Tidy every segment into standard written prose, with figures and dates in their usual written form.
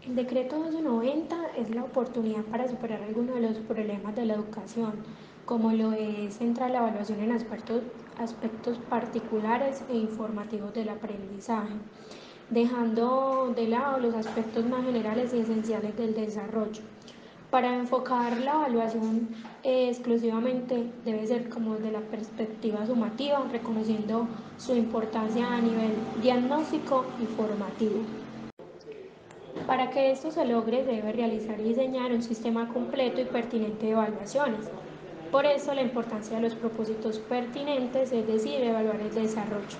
El decreto 1290 es la oportunidad para superar algunos de los problemas de la educación, como lo es centrar la evaluación en aspectos particulares e informativos del aprendizaje, dejando de lado los aspectos más generales y esenciales del desarrollo. Para enfocar la evaluación exclusivamente debe ser como desde la perspectiva sumativa, reconociendo su importancia a nivel diagnóstico y formativo. Para que esto se logre, se debe realizar y diseñar un sistema completo y pertinente de evaluaciones. Por eso, la importancia de los propósitos pertinentes, es decir, evaluar el desarrollo.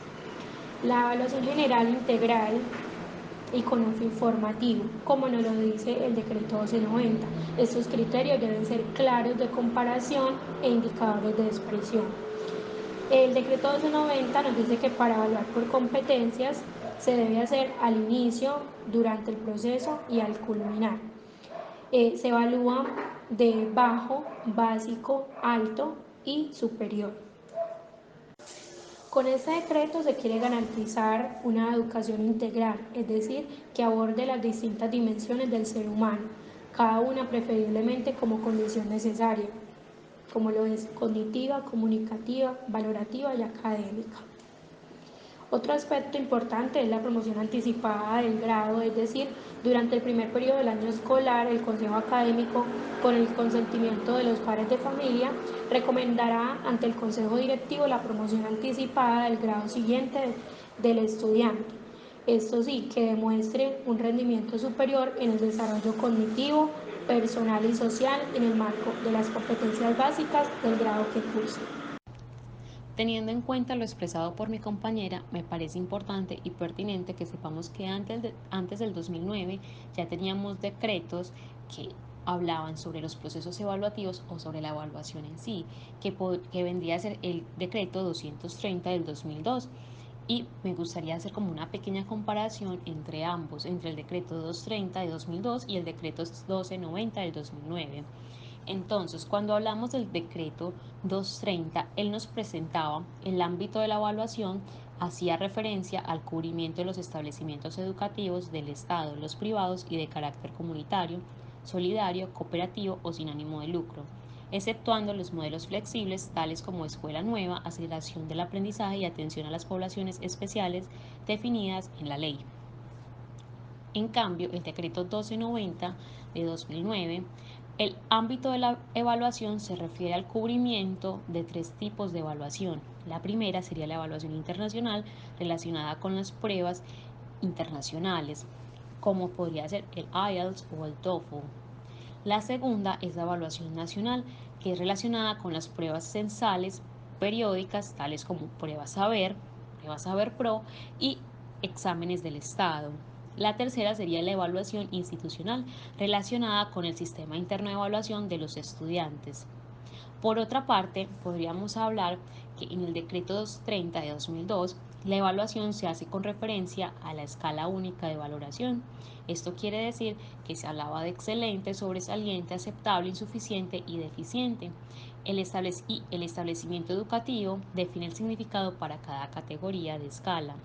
La evaluación general integral y con un fin formativo, como nos lo dice el decreto 1290. Estos criterios deben ser claros de comparación e indicadores de expresión. El decreto 1290 nos dice que para evaluar por competencias se debe hacer al inicio, durante el proceso y al culminar. Se evalúa de bajo, básico, alto y superior. Con este decreto se quiere garantizar una educación integral, es decir, que aborde las distintas dimensiones del ser humano, cada una preferiblemente como condición necesaria, como lo es cognitiva, comunicativa, valorativa y académica. Otro aspecto importante es la promoción anticipada del grado, es decir, durante el primer periodo del año escolar, el Consejo Académico, con el consentimiento de los padres de familia, recomendará ante el Consejo Directivo la promoción anticipada del grado siguiente del estudiante. Esto sí, que demuestre un rendimiento superior en el desarrollo cognitivo, personal y social en el marco de las competencias básicas del grado que cursa. Teniendo en cuenta lo expresado por mi compañera, me parece importante y pertinente que sepamos que antes del 2009 ya teníamos decretos que hablaban sobre los procesos evaluativos o sobre la evaluación en sí, que vendría a ser el decreto 230 del 2002. Y me gustaría hacer como una pequeña comparación entre ambos, entre el decreto 230 de 2002 y el decreto 1290 del 2009. Entonces, cuando hablamos del decreto 230, él nos presentaba el ámbito de la evaluación, hacía referencia al cubrimiento de los establecimientos educativos del Estado, los privados y de carácter comunitario, solidario, cooperativo o sin ánimo de lucro, exceptuando los modelos flexibles tales como escuela nueva, aceleración del aprendizaje y atención a las poblaciones especiales definidas en la ley. En cambio, el decreto 1290 de 2009, el ámbito de la evaluación se refiere al cubrimiento de tres tipos de evaluación. La primera sería la evaluación internacional relacionada con las pruebas internacionales, como podría ser el IELTS o el TOEFL. La segunda es la evaluación nacional, que es relacionada con las pruebas censales periódicas, tales como prueba Saber Pro y exámenes del Estado. La tercera sería la evaluación institucional, relacionada con el sistema interno de evaluación de los estudiantes. Por otra parte, podríamos hablar que en el decreto 230 de 2002, la evaluación se hace con referencia a la escala única de valoración. Esto quiere decir que se hablaba de excelente, sobresaliente, aceptable, insuficiente y deficiente. El establecimiento educativo define el significado para cada categoría de escala.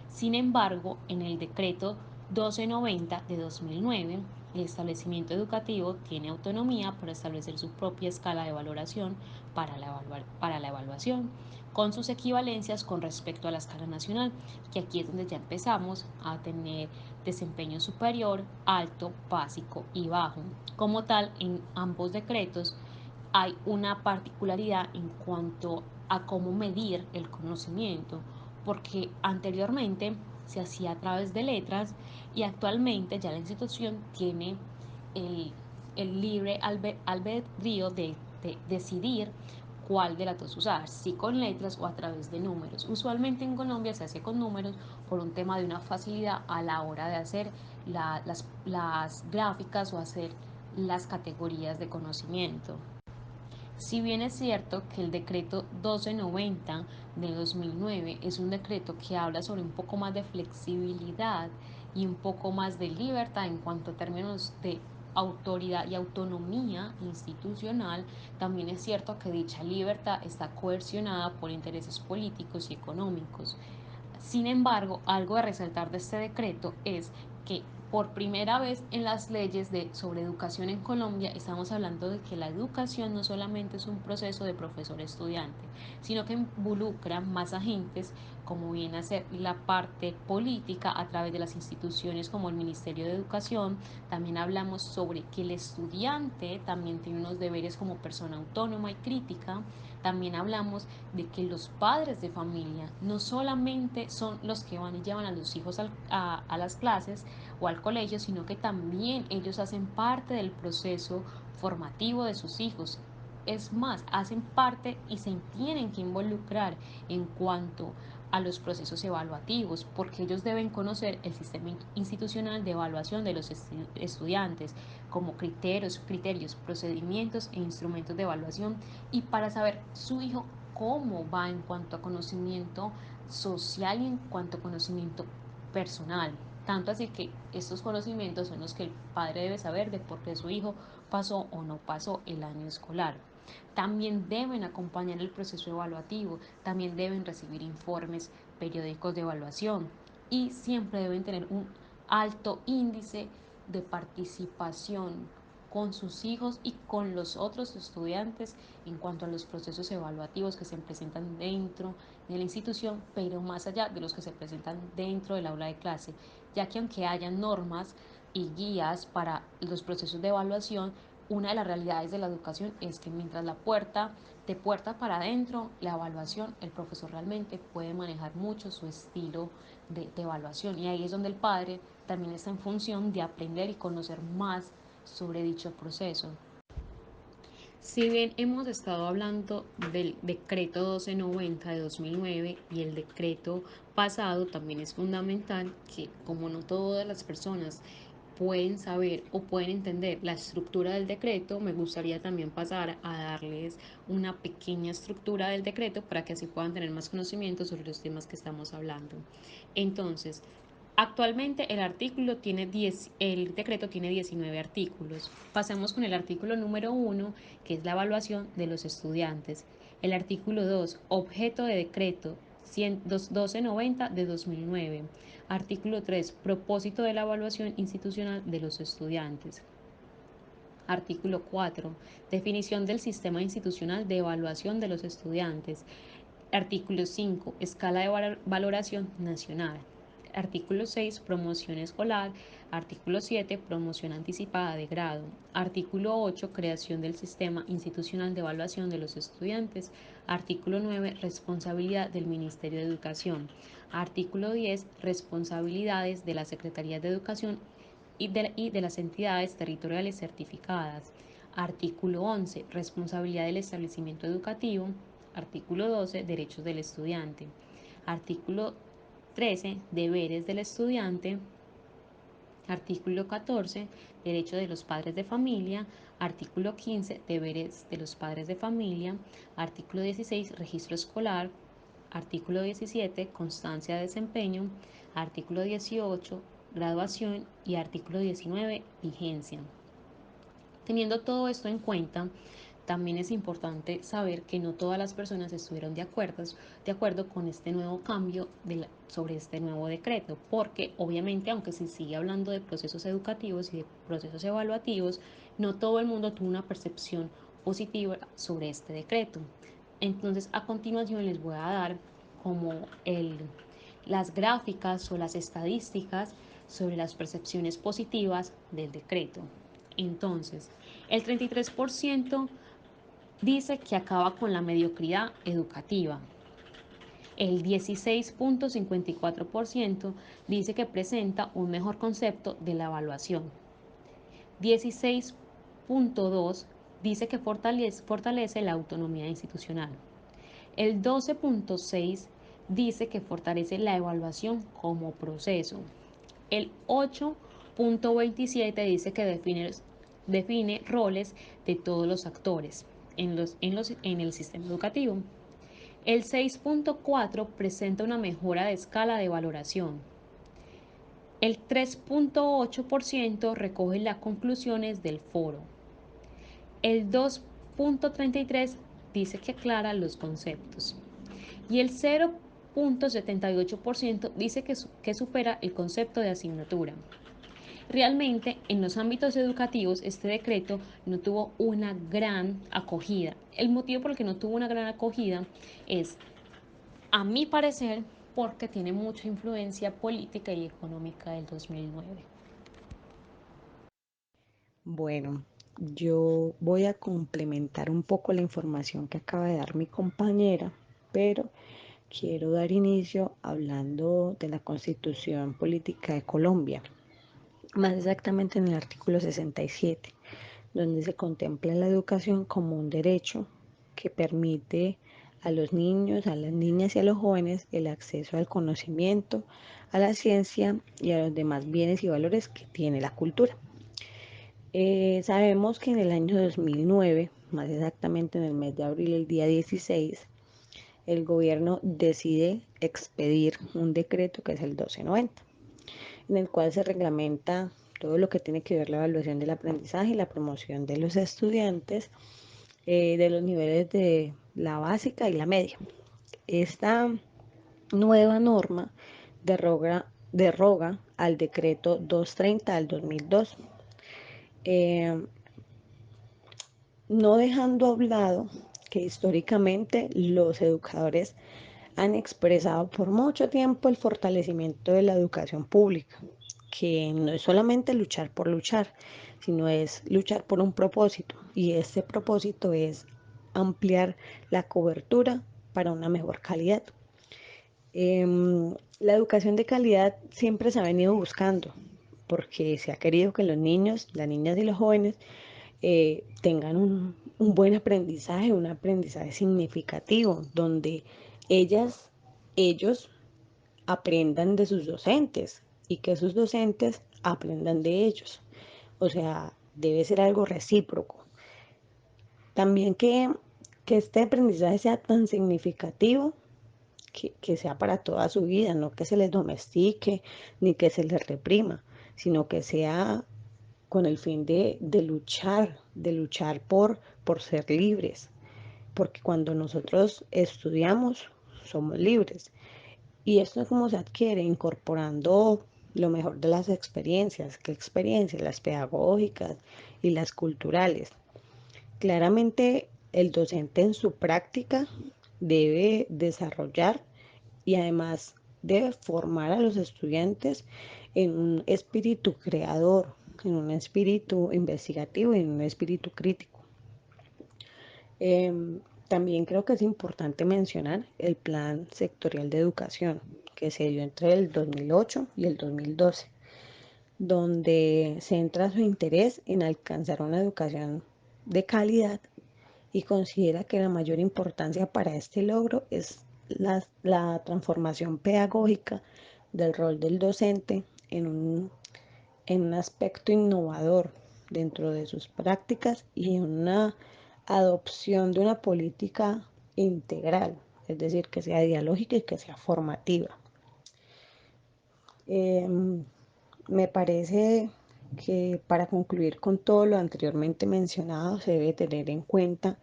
Sin embargo, en el decreto 1290 de 2009, el establecimiento educativo tiene autonomía para establecer su propia escala de valoración para la evaluación, con sus equivalencias con respecto a la escala nacional, que aquí es donde ya empezamos a tener desempeño superior, alto, básico y bajo. Como tal, en ambos decretos hay una particularidad en cuanto a cómo medir el conocimiento, porque anteriormente se hacía a través de letras y actualmente ya la institución tiene el libre albedrío de decidir cuál de las dos usar, si con letras o a través de números. Usualmente en Colombia se hace con números por un tema de una facilidad a la hora de hacer las gráficas o hacer las categorías de conocimiento. Si bien es cierto que el decreto 1290 de 2009 es un decreto que habla sobre un poco más de flexibilidad y un poco más de libertad en cuanto a términos de autoridad y autonomía institucional, también es cierto que dicha libertad está coercionada por intereses políticos y económicos. Sin embargo, algo de resaltar de este decreto es que por primera vez en las leyes sobre educación en Colombia estamos hablando de que la educación no solamente es un proceso de profesor-estudiante, sino que involucra más agentes, como viene a ser la parte política a través de las instituciones como el Ministerio de Educación. También hablamos sobre que el estudiante también tiene unos deberes como persona autónoma y crítica. También hablamos de que los padres de familia no solamente son los que van y llevan a los hijos a las clases o al colegio, sino que también ellos hacen parte del proceso formativo de sus hijos. Es más, hacen parte y se tienen que involucrar en cuanto a los procesos evaluativos, porque ellos deben conocer el sistema institucional de evaluación de los estudiantes, como criterios, procedimientos e instrumentos de evaluación, y para saber su hijo cómo va en cuanto a conocimiento social y en cuanto a conocimiento personal. Tanto así que estos conocimientos son los que el padre debe saber de por qué su hijo pasó o no pasó el año escolar. También deben acompañar el proceso evaluativo, también deben recibir informes periódicos de evaluación y siempre deben tener un alto índice de participación con sus hijos y con los otros estudiantes en cuanto a los procesos evaluativos que se presentan dentro de la institución, pero más allá de los que se presentan dentro del aula de clase, ya que aunque haya normas y guías para los procesos de evaluación, una de las realidades de la educación es que mientras de puerta para adentro, la evaluación, el profesor realmente puede manejar mucho su estilo de evaluación, y ahí es donde el padre también está en función de aprender y conocer más sobre dicho proceso. Si bien hemos estado hablando del decreto 1290 de 2009 y el decreto pasado, también es fundamental que, como no todas las personas pueden saber o pueden entender la estructura del decreto, me gustaría también pasar a darles una pequeña estructura del decreto para que así puedan tener más conocimiento sobre los temas que estamos hablando. Entonces, actualmente el decreto tiene 19 artículos. Pasemos con el artículo número 1, que es la evaluación de los estudiantes. El artículo 2, objeto de decreto 1290 de 2009. Artículo 3, propósito de la evaluación institucional de los estudiantes. Artículo 4, definición del sistema institucional de evaluación de los estudiantes. Artículo 5, escala de valoración nacional. Artículo 6, promoción escolar. Artículo 7, promoción anticipada de grado. Artículo 8, creación del sistema institucional de evaluación de los estudiantes. Artículo 9, responsabilidad del Ministerio de Educación. Artículo 10, responsabilidades de las Secretarías de Educación y de las entidades territoriales certificadas. Artículo 11, responsabilidad del establecimiento educativo. Artículo 12, derechos del estudiante. Artículo 13, deberes del estudiante. Artículo 14, derecho de los padres de familia. Artículo 15, deberes de los padres de familia. Artículo 16, registro escolar. Artículo 17, constancia de desempeño. Artículo 18, graduación. Y artículo 19, vigencia. Teniendo todo esto en cuenta, también es importante saber que no todas las personas estuvieron de acuerdo con este nuevo cambio sobre este nuevo decreto, porque obviamente, aunque se sigue hablando de procesos educativos y de procesos evaluativos, no todo el mundo tuvo una percepción positiva sobre este decreto. Entonces, a continuación les voy a dar como las gráficas o las estadísticas sobre las percepciones positivas del decreto. Entonces, el 33% dice que acaba con la mediocridad educativa. El 16.54% dice que presenta un mejor concepto de la evaluación. 16.2% dice que fortalece la autonomía institucional. El 12.6% dice que fortalece la evaluación como proceso. El 8.27% dice que define roles de todos los actores en el sistema educativo. El 6.4% presenta una mejora de escala de valoración. El 3.8% recoge las conclusiones del foro. El 2.33% dice que aclara los conceptos. Y el 0.78% dice que supera el concepto de asignatura. Realmente, en los ámbitos educativos, este decreto no tuvo una gran acogida. El motivo por el que no tuvo una gran acogida es, a mi parecer, porque tiene mucha influencia política y económica del 2009. Bueno, yo voy a complementar un poco la información que acaba de dar mi compañera, pero quiero dar inicio hablando de la Constitución Política de Colombia, más exactamente en el artículo 67, donde se contempla la educación como un derecho que permite a los niños, a las niñas y a los jóvenes el acceso al conocimiento, a la ciencia y a los demás bienes y valores que tiene la cultura. Sabemos que en el año 2009, más exactamente en el mes de abril, el día 16, el gobierno decide expedir un decreto que es el 1290, en el cual se reglamenta todo lo que tiene que ver la evaluación del aprendizaje y la promoción de los estudiantes de los niveles de la básica y la media. Esta nueva norma deroga al decreto 230 del 2002. No dejando a un lado que históricamente los educadores han expresado por mucho tiempo el fortalecimiento de la educación pública, que no es solamente luchar por luchar, sino es luchar por un propósito, y este propósito es ampliar la cobertura para una mejor calidad. La educación de calidad siempre se ha venido buscando, porque se ha querido que los niños, las niñas y los jóvenes tengan un buen aprendizaje, un aprendizaje significativo, donde ellos aprendan de sus docentes y que sus docentes aprendan de ellos. O sea, debe ser algo recíproco. También que este aprendizaje sea tan significativo que sea para toda su vida, no que se les domestique ni que se les reprima, sino que sea con el fin de luchar por ser libres, porque cuando nosotros estudiamos somos libres. Y esto es como se adquiere incorporando lo mejor de las experiencias, ¿qué experiencias? Las pedagógicas y las culturales. Claramente el docente en su práctica debe desarrollar y además debe formar a los estudiantes en un espíritu creador, en un espíritu investigativo y en un espíritu crítico. También creo que es importante mencionar el Plan Sectorial de Educación que se dio entre el 2008 y el 2012, donde centra su interés en alcanzar una educación de calidad y considera que la mayor importancia para este logro es la transformación pedagógica del rol del docente en un aspecto innovador dentro de sus prácticas y una adopción de una política integral, es decir, que sea dialógica y que sea formativa. Eh, Me parece que para concluir con todo lo anteriormente mencionado, se debe tener en cuenta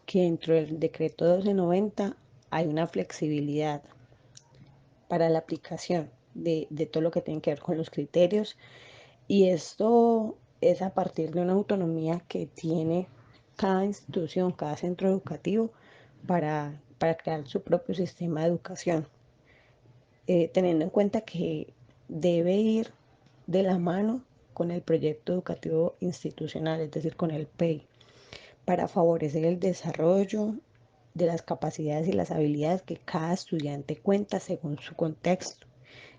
que dentro del decreto 1290 hay una flexibilidad para la aplicación de todo lo que tiene que ver con los criterios, y esto es a partir de una autonomía que tiene cada institución, cada centro educativo para crear su propio sistema de educación, teniendo en cuenta que debe ir de la mano con el proyecto educativo institucional, es decir, con el PEI, para favorecer el desarrollo de las capacidades y las habilidades que cada estudiante cuenta según su contexto,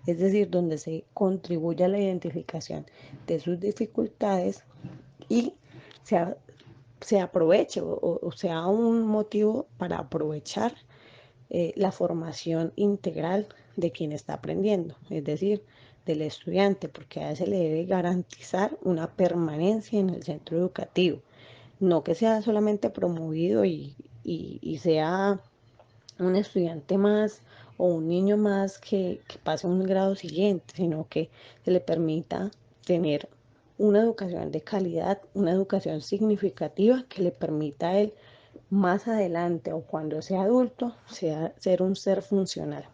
es decir, donde se contribuye a la identificación de sus dificultades y se, se aproveche o sea un motivo para aprovechar la formación integral de quien está aprendiendo, es decir, del estudiante, porque a ese le debe garantizar una permanencia en el centro educativo, no que sea solamente promovido y sea un estudiante más o un niño más que pase a un grado siguiente, sino que se le permita tener una educación de calidad, una educación significativa que le permita a él más adelante o cuando sea adulto, sea ser un ser funcional.